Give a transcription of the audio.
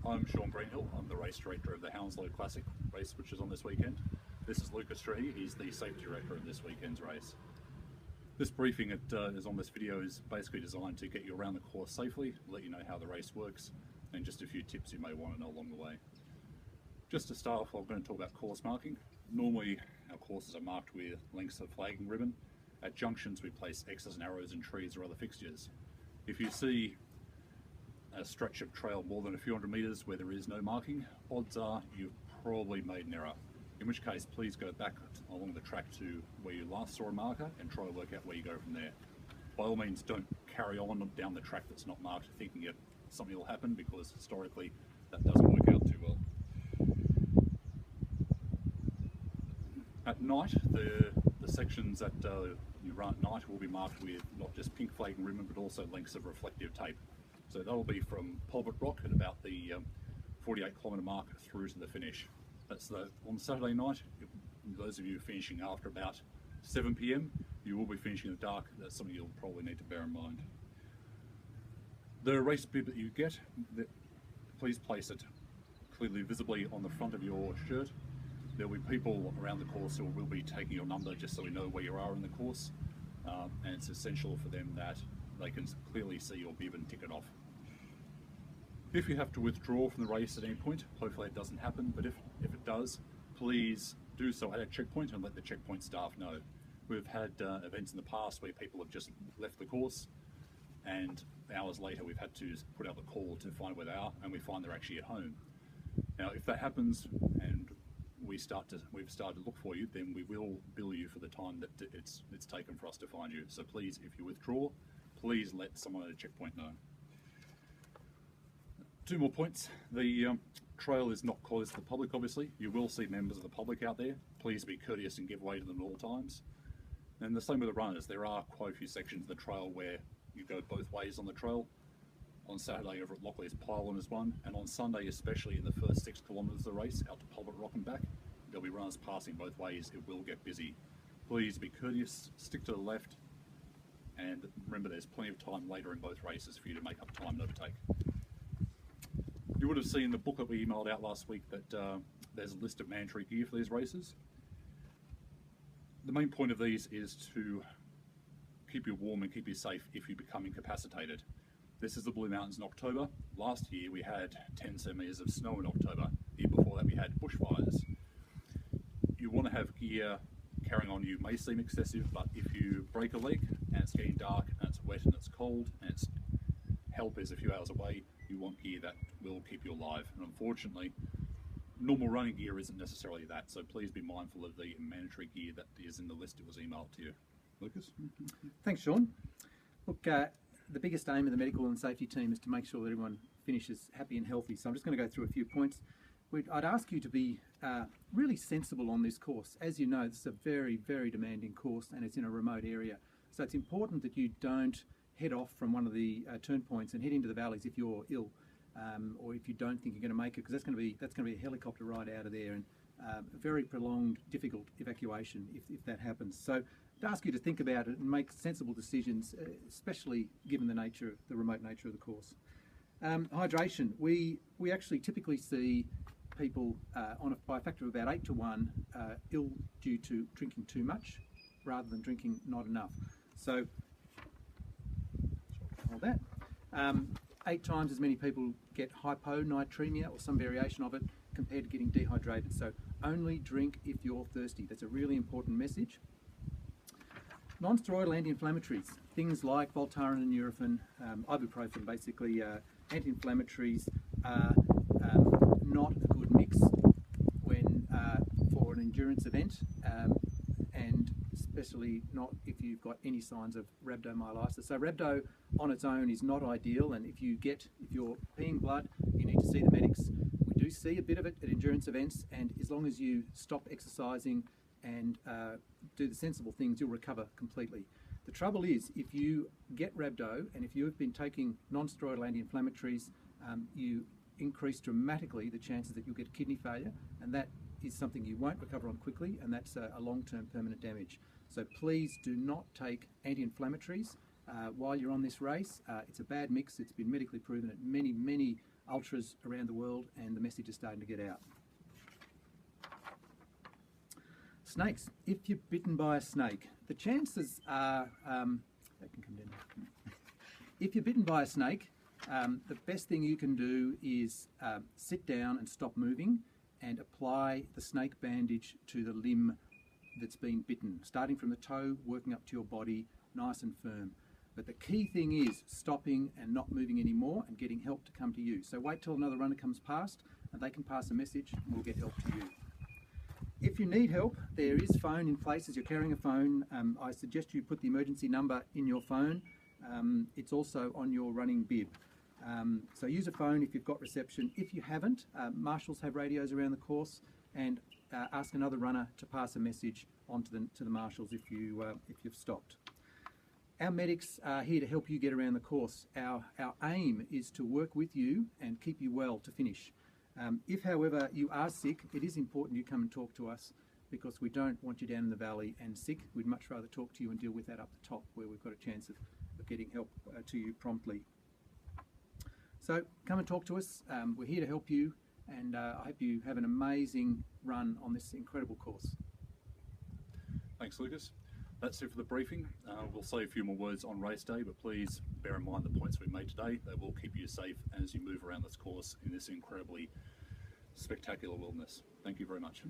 I'm Sean Greenhill. I'm the race director of the Hounslow Classic race, which is on this weekend. This is Lucas Tree. He's the safety director of this weekend's race. This briefing that is on this video is basically designed to get you around the course safely, let you know how the race works, and just a few tips you may want to know along the way. Just to start off, I'm going to talk about course marking. Normally, our courses are marked with lengths of flagging ribbon. At junctions, we place X's and arrows and trees or other fixtures. If you see a stretch of trail more than a few hundred metres where there is no marking, odds are you've probably made an error. In which case, please go back along the track to where you last saw a marker and try to work out where you go from there. By all means, don't carry on down the track that's not marked thinking that something will happen, because historically that doesn't work out too well. At night, the sections that you run at night will be marked with not just pink flagging ribbon but also lengths of reflective tape. So that'll be from Pulpit Rock at about the 48-kilometre mark through to the finish. That's on Saturday night. Those of you finishing after about 7 PM, you will be finishing in the dark. That's something you'll probably need to bear in mind. The race bib that you get, please place it clearly visibly on the front of your shirt. There will be people around the course who will be taking your number just so we know where you are in the course, and it's essential for them that they can clearly see your bib and tick it off. If you have to withdraw from the race at any point, hopefully it doesn't happen, but if it does, please do so at a checkpoint and let the checkpoint staff know. We've had events in the past where people have just left the course, and hours later we've had to put out the call to find where they are, and we find they're actually at home. Now, if that happens and we've started to look for you, then we will bill you for the time that it's taken for us to find you. So please, if you withdraw, please let someone at a checkpoint know. 2 more points. The trail is not closed to the public, obviously. You will see members of the public out there. Please be courteous and give way to them at all times. And the same with the runners. There are quite a few sections of the trail where you go both ways on the trail. On Saturday over at Locklear's Pylon is one, and on Sunday, especially in the first 6 kilometres of the race out to Pulpit Rock and back, there'll be runners passing both ways. It will get busy. Please be courteous, stick to the left, and remember there's plenty of time later in both races for you to make up time and overtake. You would have seen the booklet we emailed out last week that there's a list of mandatory gear for these races. The main point of these is to keep you warm and keep you safe if you become incapacitated. This is the Blue Mountains in October. Last year we had 10 centimetres of snow in October. The year before that we had bushfires. You want to have gear carrying on you may seem excessive, but if you break a leg and it's getting dark and it's wet and it's cold and help is a few hours away, you want gear that will keep you alive. And unfortunately, normal running gear isn't necessarily that, so please be mindful of the mandatory gear that is in the list that was emailed to you. Lucas? Thanks, Sean. Look, the biggest aim of the medical and safety team is to make sure that everyone finishes happy and healthy, so I'm just going to go through a few points. I'd ask you to be really sensible on this course. As you know, this is a very, very demanding course and it's in a remote area. So it's important that you don't head off from one of the turn points and head into the valleys if you're ill, or if you don't think you're going to make it, because that's going to be a helicopter ride out of there, and a very prolonged, difficult evacuation if that happens. So I'd ask you to think about it and make sensible decisions, especially given the remote nature of the course. Hydration. We actually typically see people by a factor of about 8 to 1 ill due to drinking too much rather than drinking not enough. So all that. 8 times as many people get hyponatremia or some variation of it compared to getting dehydrated. So only drink if you're thirsty. That's a really important message. Non-steroidal anti-inflammatories, things like Voltaren and Nurofen, ibuprofen, basically anti-inflammatories are not a good mix for an endurance event, and especially not if you've got any signs of rhabdomyolysis. So rhabdo on its own is not ideal, and if you're peeing blood, you need to see the medics. We do see a bit of it at endurance events, and as long as you stop exercising and do the sensible things, you'll recover completely. The trouble is, if you get rhabdo and if you've been taking non-steroidal anti-inflammatories, you increase dramatically the chances that you'll get kidney failure, and that is something you won't recover on quickly, and that's a long-term permanent damage. So please do not take anti-inflammatories while you're on this race. It's a bad mix. It's been medically proven at many ultras around the world, and the message is starting to get out. Snakes. If you're bitten by a snake, the chances are, that can come down. If you're bitten by a snake, the best thing you can do is sit down and stop moving and apply the snake bandage to the limb that's been bitten, starting from the toe, working up to your body, nice and firm. But the key thing is stopping and not moving anymore and getting help to come to you. So wait till another runner comes past and they can pass a message and we'll get help to you. If you need help, there is phone in place. As you're carrying a phone, I suggest you put the emergency number in your phone. It's also on your running bib. So use a phone if you've got reception. If you haven't, marshals have radios around the course, and ask another runner to pass a message on to the marshals if you've stopped. Our medics are here to help you get around the course. Our aim is to work with you and keep you well to finish. If, however, you are sick, it is important you come and talk to us, because we don't want you down in the valley and sick. We'd much rather talk to you and deal with that up the top, where we've got a chance of getting help to you promptly. So come and talk to us. We're here to help you, and I hope you have an amazing run on this incredible course. Thanks, Lucas. That's it for the briefing. We'll say a few more words on race day, but please bear in mind the points we made today. They will keep you safe as you move around this course in this incredibly spectacular wilderness. Thank you very much.